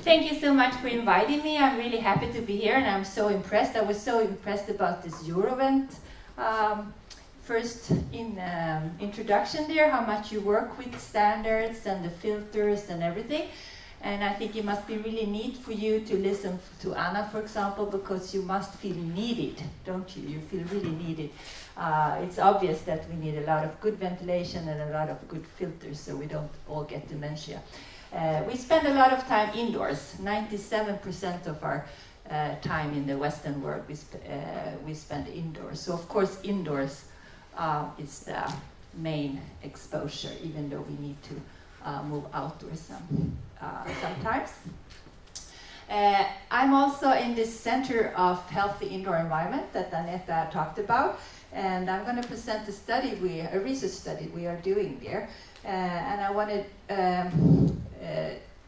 Thank you so much for inviting me. I'm really happy to be here, and I'm so impressed. I was so impressed about this Eurovent. First, in introduction there, how much you work with standards and the filters and everything. And I think it must be really neat for you to listen to Anna, for example, because you must feel needed, don't you? You feel really needed. It's obvious that we need a lot of good ventilation and a lot of good filters so we don't all get dementia. We spend a lot of time indoors. 97% of our time in the Western world we spend indoors. So of course indoors is the main exposure, even though we need to move outdoors sometimes. I'm also in this Center of Healthy Indoor Environment that Aneta talked about, and I'm going to present a research study we are doing there. And I want to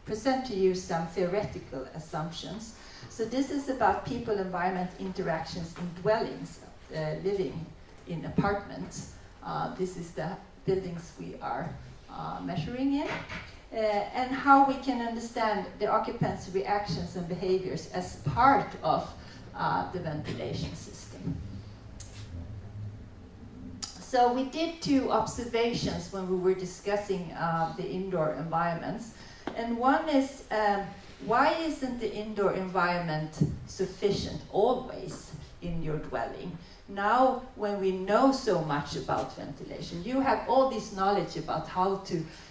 present to you some theoretical assumptions. So this is about people-environment interactions in dwellings, living in apartments. This is the buildings we are measuring in, and how we can understand the occupants' reactions and behaviors as part of the ventilation system. So we did 2 observations when we were discussing the indoor environments. And one is, why isn't the indoor environment sufficient always in your dwelling? Now, when we know so much about ventilation, you have all this knowledge about how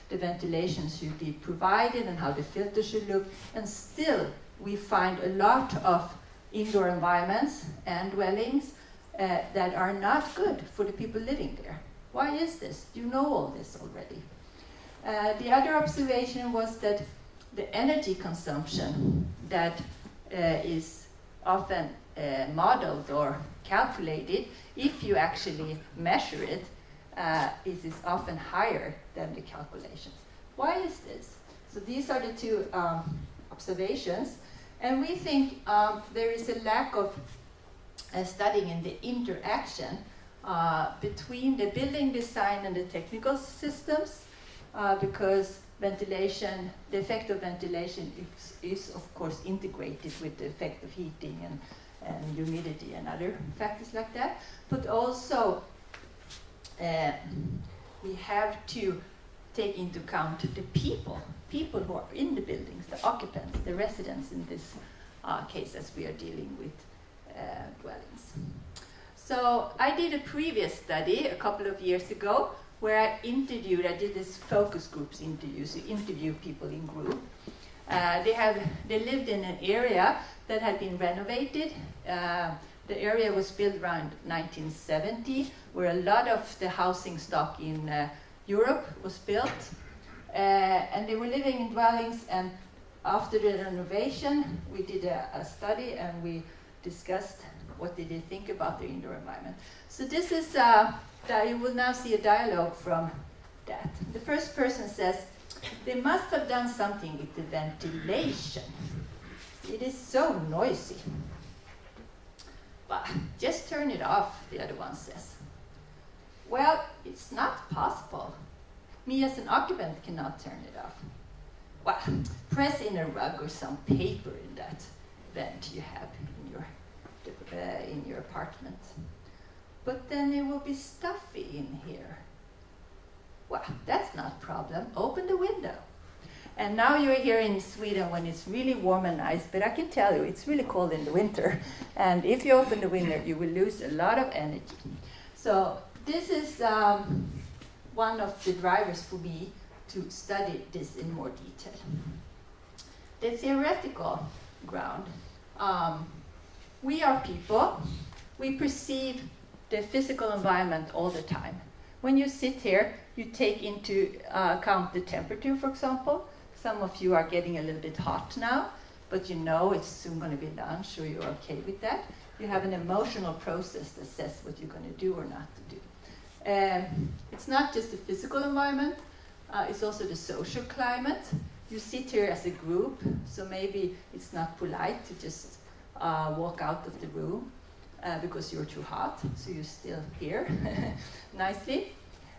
the ventilation should be provided and how the filter should look, and still we find a lot of indoor environments and dwellings that are not good for the people living there. Why is this? You know all this already. The other observation was that the energy consumption that is often modeled or calculated, if you actually measure it, is often higher than the calculations. Why is this? So these are the 2 observations, and we think there is a lack of studying in the interaction between the building design and the technical systems, because ventilation, the effect of ventilation is of course integrated with the effect of heating and humidity and other factors like that. But also we have to take into account the people who are in the buildings, the occupants, the residents in this case, as we are dealing with dwellings. So I did a previous study a couple of years ago where I did this focus groups interviews. You interview people in group. They lived in an area that had been renovated. The area was built around 1970, where a lot of the housing stock in Europe was built. And they were living in dwellings, and after the renovation, we did a study and we discussed what did they think about the indoor environment. So this is, you will now see a dialogue from that. The first person says, they must have done something with the ventilation. It is so noisy. But just turn it off, the other one says. Well, it's not possible. Me as an occupant cannot turn it off. Well, press in a rug or some paper in that vent you have in your apartment. But then it will be stuffy in here. Well, that's not a problem. Open the window. And now you're here in Sweden when it's really warm and nice, but I can tell you it's really cold in the winter. And if you open the window, you will lose a lot of energy. So this is one of the drivers for me to study this in more detail. The theoretical ground. We are people. We perceive the physical environment all the time. When you sit here, you take into account the temperature, for example. Some of you are getting a little bit hot now, but you know it's soon going to be lunch, or you're okay with that. You have an emotional process that says what you're going to do or not to do. It's not just the physical environment, it's also the social climate. You sit here as a group, so maybe it's not polite to just walk out of the room because you're too hot, so you're still here nicely.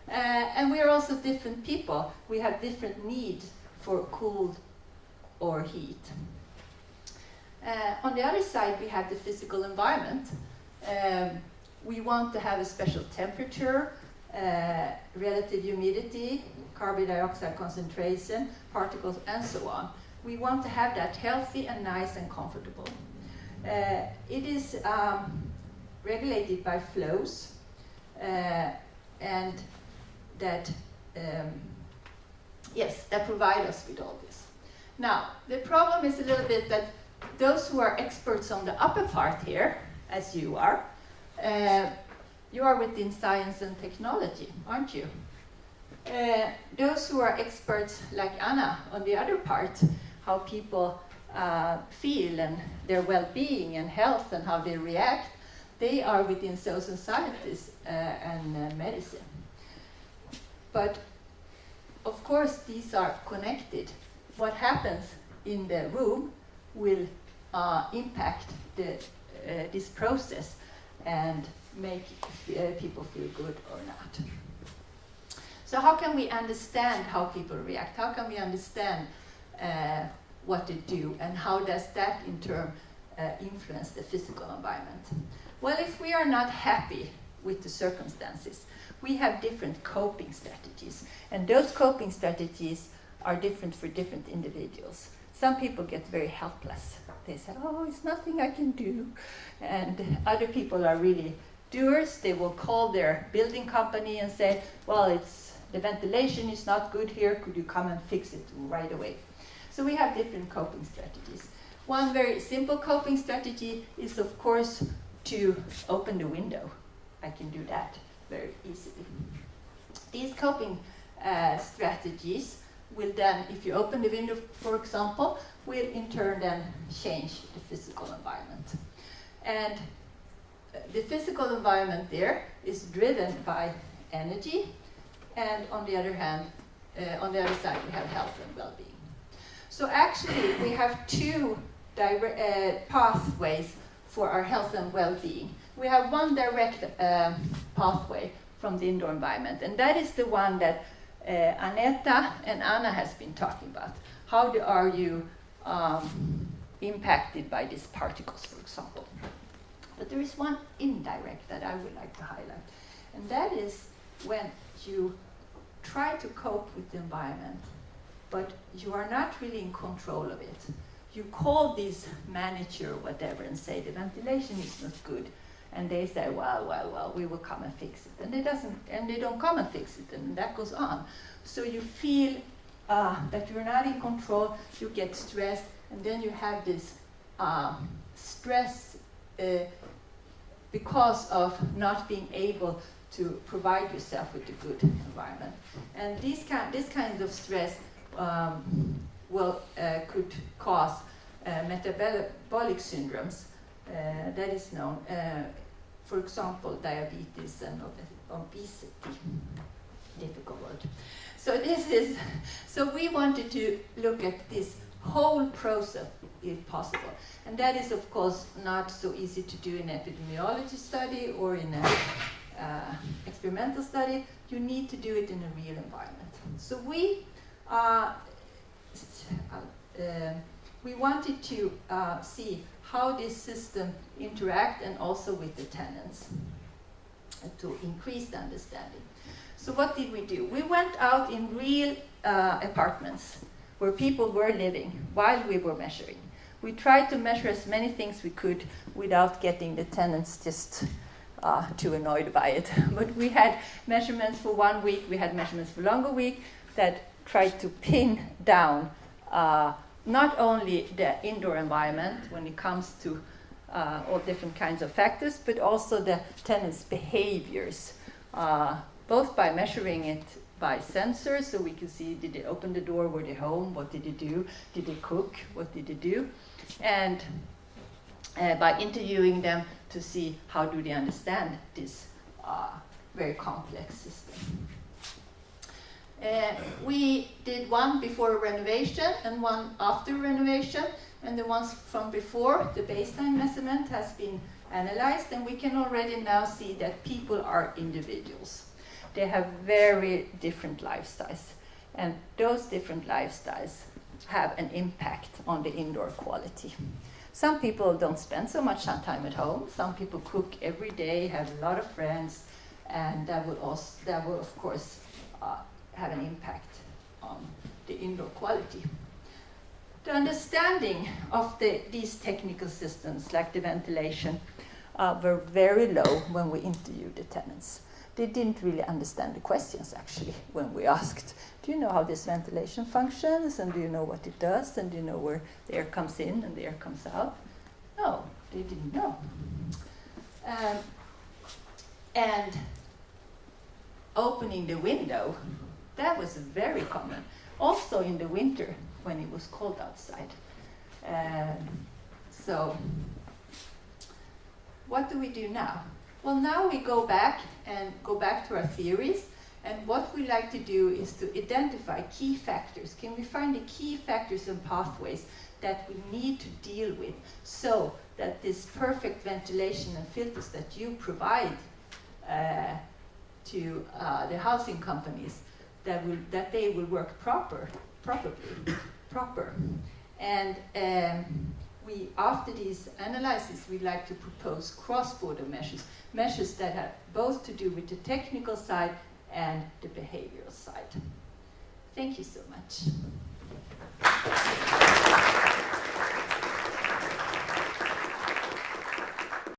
And we are also different people. We have different needs for cool or heat. On the other side, we have the physical environment. We want to have a special temperature, relative humidity, carbon dioxide concentration, particles, and so on. We want to have that healthy and nice and comfortable. It is regulated by flows, and that that provide us with all this. Now, the problem is a little bit that those who are experts on the upper part here, as you are within science and technology, aren't you? Those who are experts like Anna on the other part, how people feel and their well-being and health and how they react, they are within social sciences and medicine. But of course, these are connected. What happens in the room will impact this process and make people feel good or not. So how can we understand how people react? How can we understand what they do, and how does that in turn influence the physical environment? Well, if we are not happy with the circumstances, we have different coping strategies, and those coping strategies are different for different individuals. Some people get very helpless. They say, oh, it's nothing I can do. And other people are really doers. They will call their building company and say, well, the ventilation is not good here. Could you come and fix it right away? So we have different coping strategies. One very simple coping strategy is, of course, to open the window. I can do that very easily. These coping strategies will then, if you open the window, for example, will in turn then change the physical environment. And the physical environment there is driven by energy, and on the other hand, on the other side, we have health and well-being. So actually, we have two pathways for our health and well-being. We have one direct pathway from the indoor environment, and that is the one that Aneta and Anna has been talking about. How are you impacted by these particles, for example? But there is one indirect that I would like to highlight, and that is when you try to cope with the environment, but you are not really in control of it. You call this manager or whatever and say the ventilation is not good, and they say, well, we will come and fix it, and they don't come and fix it, and that goes on. So you feel that you're not in control. You get stressed, and then you have this stress because of not being able to provide yourself with a good environment. And this kind of stress could cause metabolic syndromes that is known, for example, diabetes and obesity. Difficult word. So we wanted to look at this whole process if possible. And that is, of course, not so easy to do in an epidemiology study or in an experimental study. You need to do it in a real environment. So we wanted to see how this system interact and also with the tenants to increase the understanding. So what did we do? We went out in real apartments where people were living while we were measuring. We tried to measure as many things we could without getting the tenants just too annoyed by it. But we had measurements for 1 week, we had measurements for longer week that tried to pin down not only the indoor environment when it comes to all different kinds of factors, but also the tenants' behaviors, both by measuring it by sensors, so we can see, did they open the door, were they home, what did they do, did they cook, what did they do, and by interviewing them to see how do they understand this very complex system. We did one before renovation and one after renovation, and the ones from before, the baseline measurement has been analyzed, and we can already now see that people are individuals. They have very different lifestyles, and those different lifestyles have an impact on the indoor quality. Some people don't spend so much time at home. Some people cook every day, have a lot of friends, and that will of course have an impact on the indoor quality. The understanding of these technical systems, like the ventilation, were very low when we interviewed the tenants. They didn't really understand the questions, actually, when we asked, do you know how this ventilation functions, and do you know what it does, and do you know where the air comes in and the air comes out? No, they didn't know. And opening the window, that was very common. Also in the winter, when it was cold outside. So, what do we do now? Well, now we go back to our theories, and what we like to do is to identify key factors. Can we find the key factors and pathways that we need to deal with so that this perfect ventilation and filters that you provide to the housing companies, that they will work proper. And we, after these analyses, we like to propose cross-border measures that have both to do with the technical side and the behavioral side. Thank you so much.